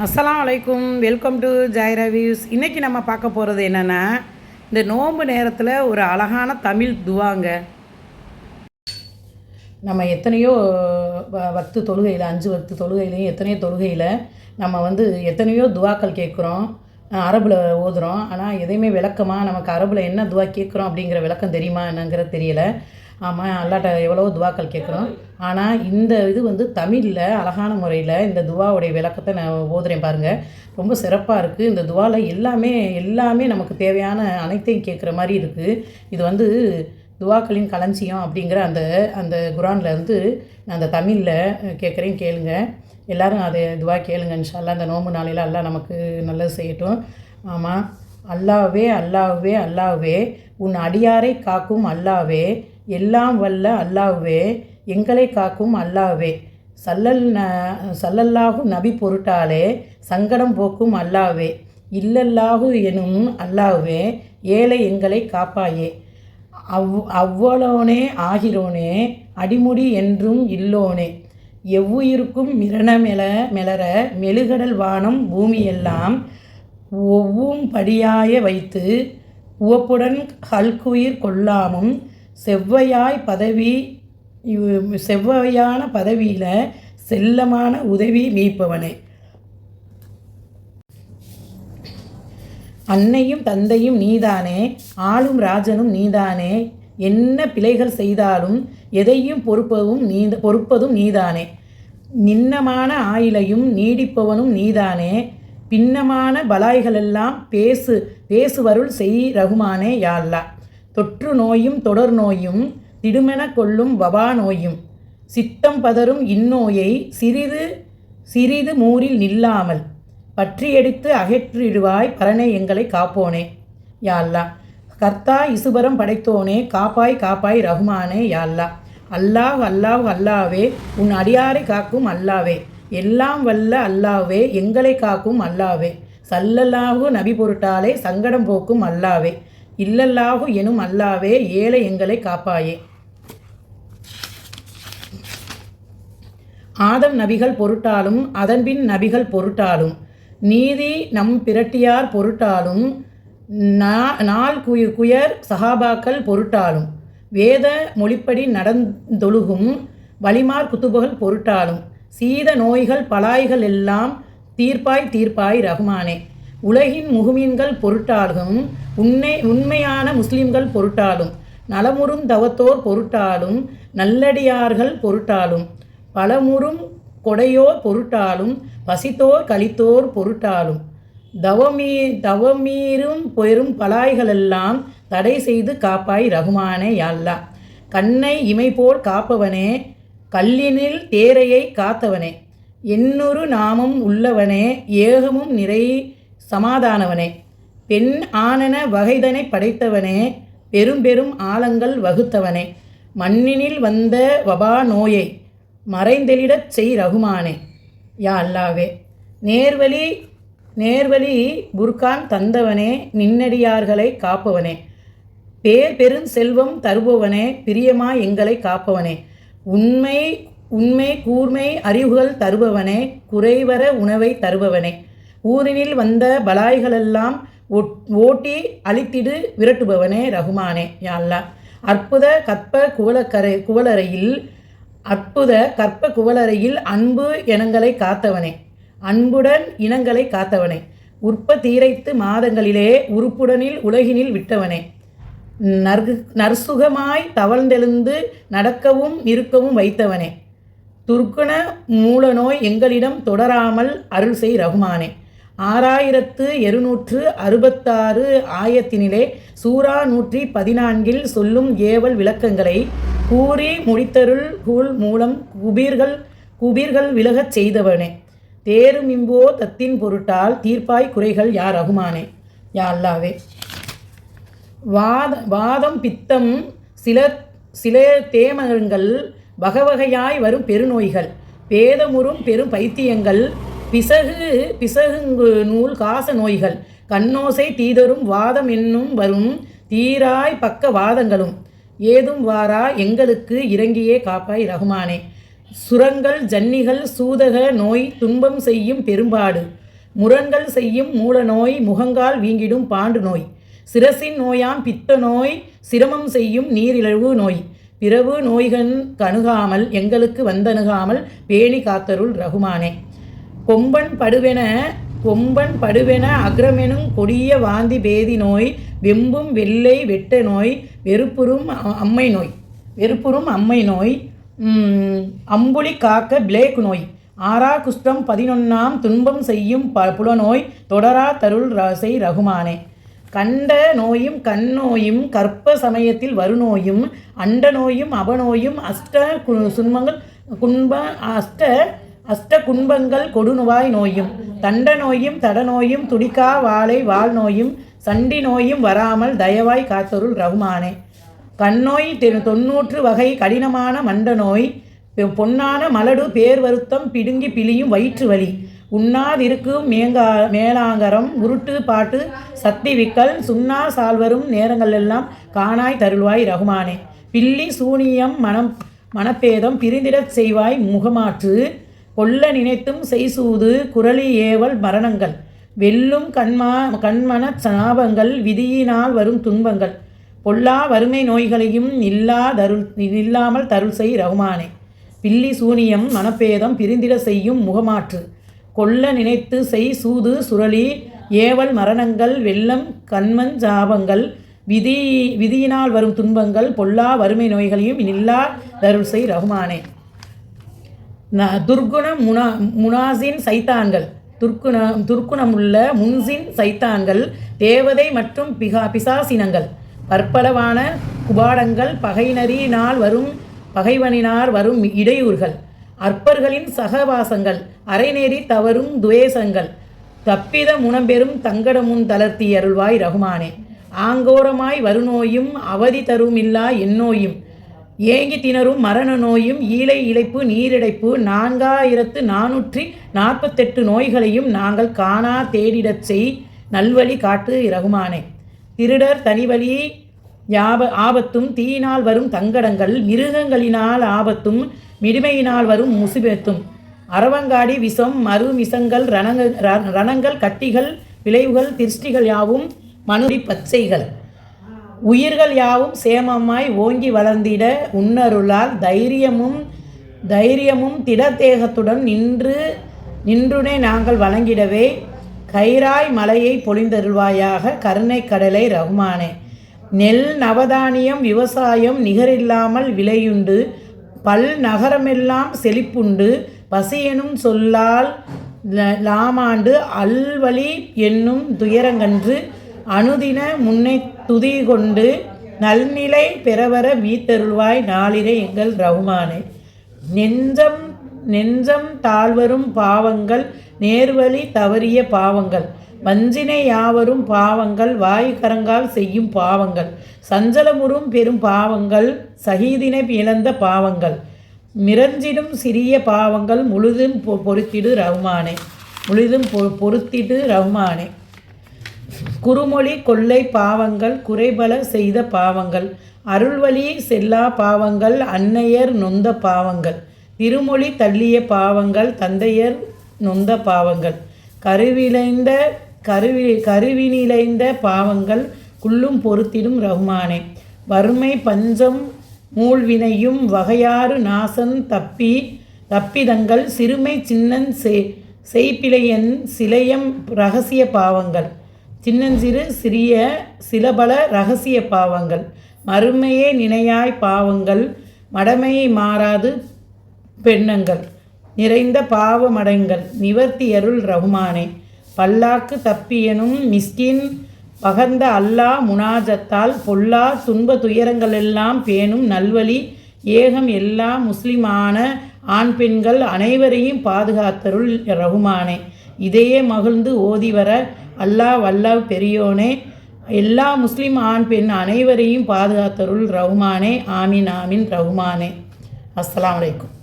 அஸ்ஸலாமு அலைக்கும். Welcome to ஜாயிரா views. இன்றைக்கி நம்ம பார்க்க போகிறது என்னென்னா, இந்த நோன்பு நேரத்தில் ஒரு அழகான தமிழ் துவாங்க. நம்ம எத்தனையோ வக்து தொழுகையில் 5 வக்து தொழுகையிலையும் எத்தனையோ தொழுகையில் நம்ம எத்தனையோ துவாக்கள் கேட்குறோம், அரபில் ஓதுகிறோம். ஆனால் எதையுமே விளக்கமாக நமக்கு அரபில் என்ன துவா கேட்குறோம் அப்படிங்கிற விளக்கம் தெரியுமா என்னங்கிறது தெரியலை. ஆமாம், அல்லாட்ட எவ்வளோ துவாக்கள் கேட்குறோம். ஆனால் இந்த தமிழில் அழகான முறையில் இந்த துவாவுடைய விளக்கத்தை நான் ஓதுறேன் பாருங்கள். ரொம்ப சிறப்பாக இருக்குது. இந்த துவாவில் எல்லாமே நமக்கு தேவையான அனைத்தையும் கேட்குற மாதிரி இருக்குது. இது துவாக்களின் களஞ்சியம் அப்படிங்கிற அந்த குரானில் நான் அந்த தமிழில் கேட்குறேன், கேளுங்க. எல்லோரும் அதை துவா கேளுங்க இன்ஷா அல்லாஹ். அந்த நோம்பு நாளையில் அல்லாஹ் நமக்கு நல்லது செய்யட்டும். ஆமாம். அல்லாஹ்வே அல்லாஹ்வே அல்லாஹ்வே, உன் அடியாரை காக்கும் அல்லாஹ்வே, எல்லாம் வல்ல அல்லாஹ்வே, எங்களை காக்கும் அல்லாஹ்வே, சல்லல்லாஹு நபி பொருட்டாலே சங்கடம் போக்கும் அல்லாஹ்வே, இல்லல்லாஹு எனும் அல்லாஹ்வே, ஏழை எங்களை காப்பாயே, அவ்வளோனே ஆகிறோனே, அடிமுடி என்றும் இல்லோனே, எவ்வுயிருக்கும் மிளர மெழுகடல் வானம் பூமியெல்லாம் ஒவ்வும் படியாய வைத்து உவப்புடன் ஹல்குயிர் கொள்ளாமும் செவ்வையான பதவியில் செல்லமான உதவி மீட்பவனே, அன்னையும் தந்தையும் நீதானே, ஆளும் ராஜனும் நீதானே, என்ன பிழைகள் செய்தாலும் எதையும் பொறுப்பதும் நீதானே, நின்னமான ஆயிலையும் நீடிப்பவனும் நீதானே, பின்னமான பலாய்களெல்லாம் பேசுவருள் செய் ரகுமானே யா அல்லாஹ், தொற்று நோயும் தொடர் நோயும் திடுமென கொள்ளும் வபா நோயும் சித்தம் பதரும் இந்நோயை சிறிது மூரில் நில்லாமல் பற்றியடித்து அகற்றிடுவாய் பரனே எங்களை காப்போனே யா அல்லாஹ், கர்த்தா இசுபரம் படைத்தோனே காப்பாய் ரகுமானே யா அல்லாஹ், அல்லாஹ் அல்லாஹ் அல்லாவே, உன் அடியாரை காக்கும் அல்லாவே, எல்லாம் வல்ல அல்லாவே, எங்களை காக்கும் அல்லாவே, சல்லல்லாஹு நபி பொருட்டாலே சங்கடம் போக்கும் அல்லாவே, இல்லல்லாஹு எனும் அல்லாவே, ஏழை எங்களை காப்பாயே. ஆதம் நபிகள் பொருட்டாலும் அதன்பின் நபிகள் பொருட்டாலும் நீதி நம் பிரட்டியார் பொருட்டாலும் நாள் குயர் சஹாபாக்கள் பொருட்டாலும் வேத மொழிப்படி நடந்தொழுகும் வலிமார் குத்துபுகள் பொருட்டாலும் சீத நோய்கள் பலாய்கள் எல்லாம் தீர்ப்பாய் ரஹ்மானே, உலகின் முஹ்மின்கள் பொருட்டாலும் உண்மையான முஸ்லிம்கள் பொருட்டாலும் நலமுறும் தவத்தோர் பொருட்டாலும் நல்லடியார்கள் பொருட்டாலும் பலமுறும் கொடையோர் பொருட்டாலும் பசித்தோர் கலித்தோர் பொருட்டாலும் தவமீறும் பெரும் பலாய்களெல்லாம் தடை செய்து காப்பாய் ரகுமானே யா அல்லாஹ், கண்ணை இமைபோல் காப்பவனே, கல்லினில் தேரையை காத்தவனே, எண்ணூறு நாமம் உள்ளவனே, ஏகமும் நிறை சமாதானவனே, பெண் ஆனன வகைதனை படைத்தவனே, பெரும் ஆழங்கள் வகுத்தவனே, மண்ணினில் வந்த வபா நோயை மறைந்தெளிடச் செய் ரகுமானே யா அல்லாவே, நேர்வழி புர்கான் தந்தவனே, நின்னடியார்களை காப்பவனே, பெரும் செல்வம் தருபவனே, பிரியமா எங்களை காப்பவனே, உண்மை கூர்மை அறிவுகள் தருபவனே, குறைவர உணவை தருபவனே, ஊரினில் வந்த பலாய்களெல்லாம் ஓட்டி அழித்திடு விரட்டுபவனே ரகுமானே யா அல்லாஹ், அற்புத கற்ப குவலறையில் அன்புடன் இனங்களை காத்தவனே, உற்பத்தீரைத்து மாதங்களிலே உறுப்புடனில் உலகினில் விட்டவனே, நற்சுகமாய் தவழ்ந்தெழுந்து நடக்கவும் இருக்கவும் வைத்தவனே, துர்க்குண மூலநோய் எங்களிடம் தொடராமல் அருள் செய் ரகுமானே, 6266 ஆயத்தினிலே சூரா 114 சொல்லும் ஏவல் விளக்கங்களை கூறி முடித்தருள் மூலம் குபீர்கள் விலகச் செய்தவனே, தேருமிம்போ தத்தின் பொருட்டால் தீர்ப்பாய் குறைகள் யா ரகுமானே யா அல்லாவே, வாதம் பித்தம் சில தேமங்கள் வகையாய் வரும் பெருநோய்கள், பேதமுறும் பெரும் பைத்தியங்கள், பிசகுங்கு நூல் காச நோய்கள், கண்ணோசை தீதரும் வாதம் என்னும் வரும் தீராய் பக்க வாதங்களும் ஏதும் வாரா எங்களுக்கு இறங்கியே காப்பாய் ரகுமானே, சுரங்கள் ஜன்னிகள் சூதக நோய் துன்பம் செய்யும் பெரும்பாடு முரண்கள் செய்யும் மூல நோய், முகங்கால் வீங்கிடும் பாண்டு நோய், சிரசின் நோயாம் பித்த நோய், சிரமம் செய்யும் நீரிழிவு நோய், பிறவு நோய்கள் கணுகாமல் எங்களுக்கு வந்தணுகாமல் பேணி காத்தருள் ரகுமானே. கொம்பன் படுவென அக்ரமெனும் கொடிய வாந்தி பேதி நோய், வெம்பும் வெள்ளை வெட்ட நோய், வெறுப்புறும் அம்மை நோய், அம்புலி காக்க பிளேக் நோய், ஆறா குஷ்டம் 11ஆம் துன்பம் செய்யும் புலநோய், தொடரா தருள் செய் ரகுமானே. கண்ட நோயும் கண்ணோயும் கற்ப சமயத்தில் வருநோயும், அண்ட நோயும் அபநோயும், அஷ்ட குன்பங்கள் கொடுநோய் நோயும், தண்ட நோயும் தடநோயும், துடிக்கா வாழ் நோயும், சண்டி நோயும் வராமல் தயவாய் காத்தருள் ரகுமானே. கண்ணோய் 90 வகை கடினமான மண்ட நோய், பொன்னான மலடு பேர் வருத்தம் பிடுங்கி பிழியும் வயிற்று வலி, உண்ணாதிருக்கும் மேலாங்கரம் உருட்டு பாட்டு சக்தி விக்கல், சுண்ணா சால்வரும் நேரங்களெல்லாம் காணாய் தருள்வாய் ரகுமானே. பில்லி சூனியம் மனப்பேதம் பிரிந்திடச் செய்வாய் முகமாற்று, கொல்ல நினைத்தும் செய்சூது குரலி ஏவல் மரணங்கள், வெல்லும் கண்மன சாபங்கள் விதியினால் வரும் துன்பங்கள், பொல்லா வறுமை நோய்களையும் இல்லாமல் தருள் செய் ரகுமானே. பில்லி சூனியம் மனப்பேதம் பிரிந்திட செய்யும் முகமாற்று, கொல்ல நினைத்து செய் சூது சுரளி ஏவல் மரணங்கள், வெல்லம் கண்மண் சாபங்கள் விதியினால் வரும் துன்பங்கள், பொல்லா வறுமை நோய்களையும் இல்லா தருள் செய் ரகுமானே. துர்குண முனாசின் சைத்தான்கள், துர்க்குணமுள்ள முன்சின் சைத்தான்கள், தேவதை மற்றும் பிசாசினங்கள், பற்பளவான குபாடங்கள், பகைவனினார் வரும் இடையூறுகள், அற்பர்களின் சகவாசங்கள், அரைநேரி தவறும் துவேசங்கள், தப்பித முனம்பெரும் தங்கடமுன் தளர்த்தி அருள்வாய் ரகுமானே. ஆங்கோரமாய் வருநோயும் அவதி தருமில்லா எந்நோயும், ஏங்கி திணறும் மரண நோயும், ஈழை இழைப்பு நீரிடைப்பு 4448 நோய்களையும் நாங்கள் காணா தேடிடச் செய் நல்வழி காட்டு ரகுமானே. திருடர் தனிவழி ஆபத்தும், தீயினால் வரும் தங்கடங்கள், மிருகங்களினால் ஆபத்தும், மிடுமையினால் வரும் முசிபத்தும், அரவங்காடி விஷம் மறுமிசங்கள், ரணங்கள் கட்டிகள் விளைவுகள், திருஷ்டிகள் யாவும் மனுரி பச்சைகள், உயிர்கள் யாவும் சேமமாய் ஓங்கி வளர்ந்திட உன்னருளால் தைரியமும் திடத்தேகத்துடன் நின்றுனே நாங்கள் வழங்கிடவே, கைராய் மலையை பொழிந்தருள்வாயாக கருணை கடலை ரகுமானே. நெல் நவதானியம் விவசாயம் நிகரில்லாமல் விளையுண்டு, நகரமெல்லாம் செழிப்புண்டு, பசியெனும் சொல்லால் லாமாண்டு, அல்வழி என்னும் துயரங்கன்று அனுதின முன்னை துதி கொண்டு, நல்நிலை பெறவர வீத்தருள்வாய் நாளிரை எங்கள் ரகுமானே. நெஞ்சம் தாழ்வரும் பாவங்கள், நேர்வழி தவறிய பாவங்கள், வஞ்சினை யாவரும் பாவங்கள், வாய்கரங்கால் செய்யும் பாவங்கள், சஞ்சலமுறும் பெரும் பாவங்கள், சகீதினை இழந்த பாவங்கள், மிரஞ்சிடும் சிறிய பாவங்கள், முழுதும் பொறுத்திடு ரகுமானே. குறுமொழி கொள்ளை பாவங்கள், குறைபல செய்த பாவங்கள், அருள்வழி செல்லா பாவங்கள், அன்னையர் நொந்த பாவங்கள், திருமொழி தள்ளிய பாவங்கள், தந்தையர் நொந்த பாவங்கள், கருவினிலைந்த பாவங்கள் குள்ளும் பொறுத்திடும் ரகுமானே. வறுமை பஞ்சம் மூழ்வினையும் வகையாறு நாசன் தப்பிதங்கள், சிறுமை சின்னன் செய்பிழையன் சிலையம் இரகசிய பாவங்கள், சின்னஞ்சிறு சிலபல இரகசிய பாவங்கள், மறுமையே நினையாய் பாவங்கள், மடமையை மாறாது பெண்ணங்கள், நிறைந்த பாவ மடங்கள், நிவர்த்தியருள் ரகுமானே. பல்லாக்கு தப்பியனும் மிஸ்கின் பகர்ந்த அல்லா முனாஜத்தால், பொல்லா துன்ப துயரங்களெல்லாம் பேணும் நல்வழி ஏகம் எல்லா முஸ்லிமான ஆண் பெண்கள் அனைவரையும் பாதுகாத்தருள் ரகுமானே. இதையே மகிழ்ந்து ஓதிவர அல்லாஹ் பெரியோனே, எல்லா முஸ்லிம் ஆண் பெண் அனைவரையும் பாதுகாத்தருள் ரகுமானே. ஆமீன் ஆமீன் ரகுமானே. அஸ்ஸலாமு அலைக்கும்.